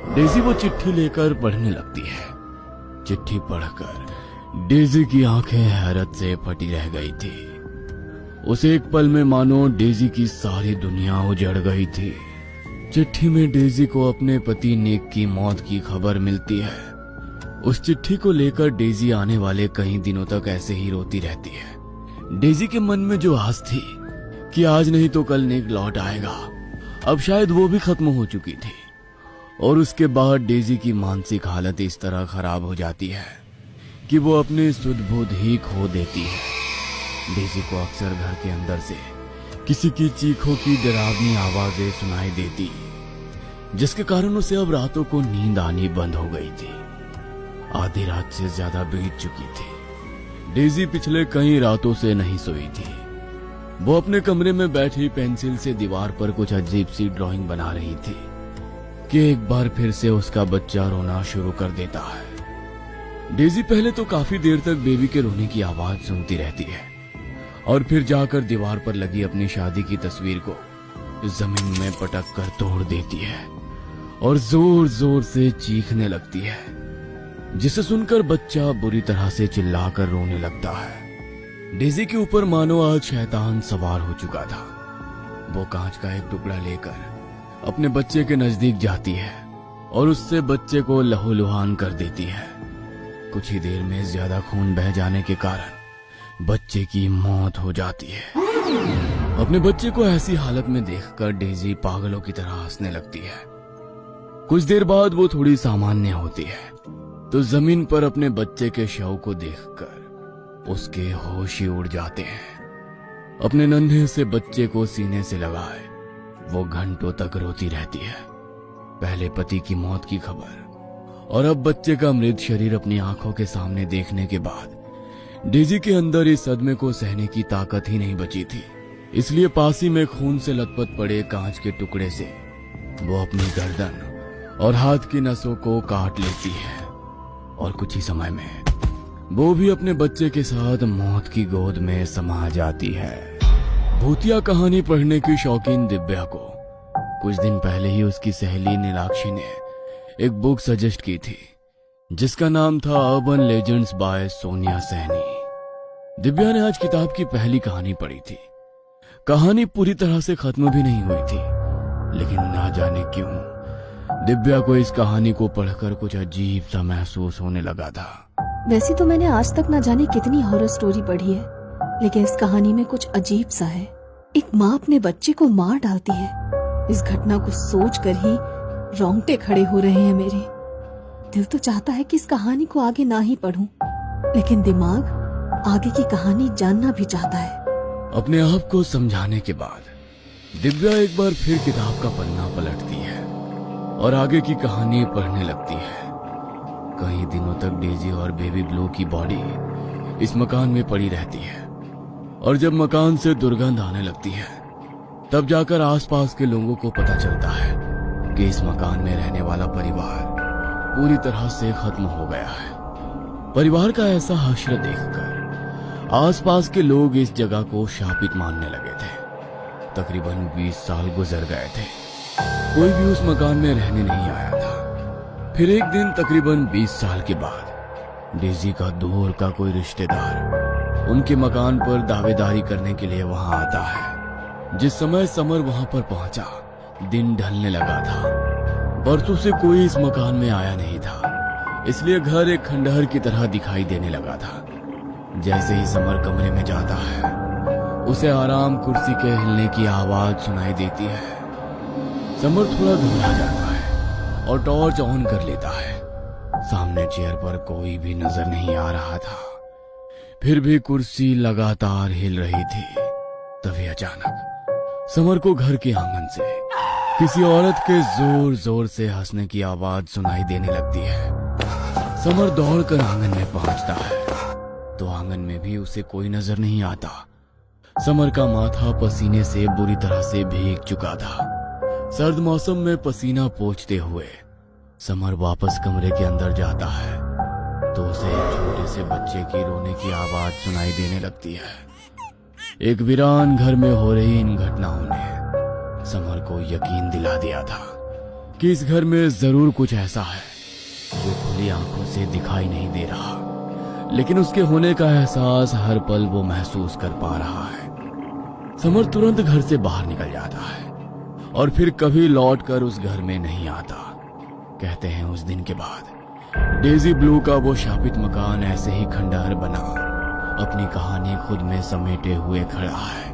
Daisy वो चिट्ठी लेकर पढ़ने लगती है। चिट्ठी पढ़कर डेजी की आंखें हैरत से फटी रह गई थी। उस एक पल में मानो डेजी की सारी दुनिया उजड़ गई थी। चिट्ठी में डेजी को अपने पति निक की मौत की खबर मिलती है। उस चिट्ठी को लेकर डेजी आने वाले कई दिनों तक ऐसे ही रोती रहती है। डेजी के मन में जो आस थी कि आज नहीं तो कल निक लौट आएगा, अब शायद वो भी खत्म हो चुकी थी। और उसके बाद डेजी की मानसिक हालत इस तरह खराब हो जाती है कि वो अपने सुध बुध ही खो देती है। डेजी को अक्सर घर के अंदर से किसी की चीखों की डरावनी आवाजें सुनाई देती, जिसके कारण उसे अब रातों को नींद आनी बंद हो गई थी। आधी रात से ज्यादा बीत चुकी थी। डेजी पिछले कई रातों से नहीं सोई थी। वो अपने कमरे में बैठी पेंसिल से दीवार पर कुछ अजीब सी ड्राइंग बना रही थी कि एक बार फिर से उसका बच्चा रोना शुरू कर देता है। डेजी पहले तो काफी देर तक बेबी के रोने की आवाज सुनती रहती है और फिर जाकर दीवार पर लगी अपनी शादी की तस्वीर को जमीन में पटक कर तोड़ देती है और जोर जोर से चीखने लगती है, जिसे सुनकर बच्चा बुरी तरह से चिल्लाकर रोने लगता है। डेजी के ऊपर मानो आज शैतान सवार हो चुका था। वो कांच का एक टुकड़ा लेकर अपने बच्चे के नजदीक जाती है और उससे बच्चे को लहूलुहान कर देती है। कुछ ही देर में ज्यादा खून बह जाने के कारण बच्चे की मौत हो जाती है। अपने बच्चे को ऐसी हालत में देखकर डेजी पागलों की तरह हंसने लगती है। कुछ देर बाद वो थोड़ी सामान्य होती है तो जमीन पर अपने बच्चे के शव को देखकर उसके होश ही उड़ जाते हैं। अपने नन्हे से बच्चे को सीने से लगाए वो घंटों तक रोती रहती है। पहले पति की मौत की खबर और अब बच्चे का मृत शरीर अपनी आंखों के सामने देखने के बाद डेजी के अंदर इस सदमे को सहने की ताकत ही नहीं बची थी। इसलिए पास ही में खून से लथपथ पड़े कांच के टुकड़े से वो अपनी गर्दन और हाथ की नसों को काट लेती है और कुछ ही समय में वो भी अपने बच्चे के साथ मौत की गोद में समा जाती है। भूतिया कहानी पढ़ने की शौकीन दिव्या को कुछ दिन पहले ही उसकी सहेली नीलाक्षी ने एक बुक सजेस्ट की थी जिसका नाम था urban legends by Sonia Saini. Divya ने आज किताब की पहली कहानी पढ़ी थी। कहानी पूरी तरह से खत्म भी नहीं हुई थी, लेकिन ना जाने क्यों दिव्या को इस कहानी को पढ़कर कुछ अजीब सा महसूस होने लगा था। वैसे तो मैंने आज तक ना जाने कितनी हॉरर स्टोरी पढ़ी है, लेकिन इस कहानी में कुछ अजीब सा है। एक माँ अपने बच्चे को मार डालती है। इस घटना को सोचकर ही रोंगटे खड़े हो रहे हैं मेरे। दिल तो चाहता है कि इस कहानी को आगे ना ही पढूं, लेकिन दिमाग आगे की कहानी जानना भी चाहता है। अपने आप को समझाने के बाद दिव्या एक बार फिर किताब का पन्ना पलटती है और आगे की कहानी पढ़ने लगती है। कई दिनों तक डेजी और बेबी ब्लू की बॉडी इस मकान में पड़ी रहती है और जब मकान से दुर्गंध आने लगती है तब जाकर आसपास के लोगों को पता चलता है कि इस मकान में रहने वाला परिवार पूरी तरह से खत्म हो गया है। परिवार का ऐसा हश्र देखकर आसपास के लोग इस जगह को शापित मानने लगे थे। तकरीबन 20 साल गुजर गए थे, कोई भी उस मकान में रहने नहीं आया था। फिर एक दिन तकरीबन 20 साल के बाद डेजी का दूर का कोई रिश्तेदार उनके मकान पर दावेदारी करने के लिए वहां आता है। जिस समय समर वहां पर पहुंचा दिन ढलने लगा था। बरसों से कोई इस मकान में आया नहीं था, इसलिए घर एक खंडहर की तरह दिखाई देने लगा था। जैसे ही समर कमरे में जाता है उसे आराम कुर्सी के हिलने की आवाज सुनाई देती है। समर थोड़ा घबरा जाता है और टॉर्च ऑन कर लेता है। सामने चेयर पर कोई भी नजर नहीं आ रहा था, फिर भी कुर्सी लगातार हिल रही थी। तभी अचानक समर को घर के आंगन से किसी औरत के जोर जोर से हंसने की आवाज सुनाई देने लगती है। समर दौड़कर आंगन में पहुंचता है तो आंगन में भी उसे कोई नजर नहीं आता। समर का माथा पसीने से बुरी तरह से भीग चुका था। सर्द मौसम में पसीना पोंछते हुए समर वापस कमरे के अंदर जाता है तो उसे एक छोटे से बच्चे की रोने की आवाज सुनाई देने लगती है। एक वीरान घर में हो रही इन घटनाओं ने समर को यकीन दिला दिया था कि इस घर में जरूर कुछ ऐसा है जो खुली आंखों से दिखाई नहीं दे रहा, लेकिन उसके होने का एहसास हर पल वो महसूस कर पा रहा है। समर तुरंत घर से बाहर निकल जाता है और फिर कभी लौटकर उस घर में नहीं आता। कहते हैं उस दिन के बाद डेजी ब्लू का वो शापित मकान ऐसे ही खंडहर बना अपनी कहानी खुद में समेटे हुए खड़ा है।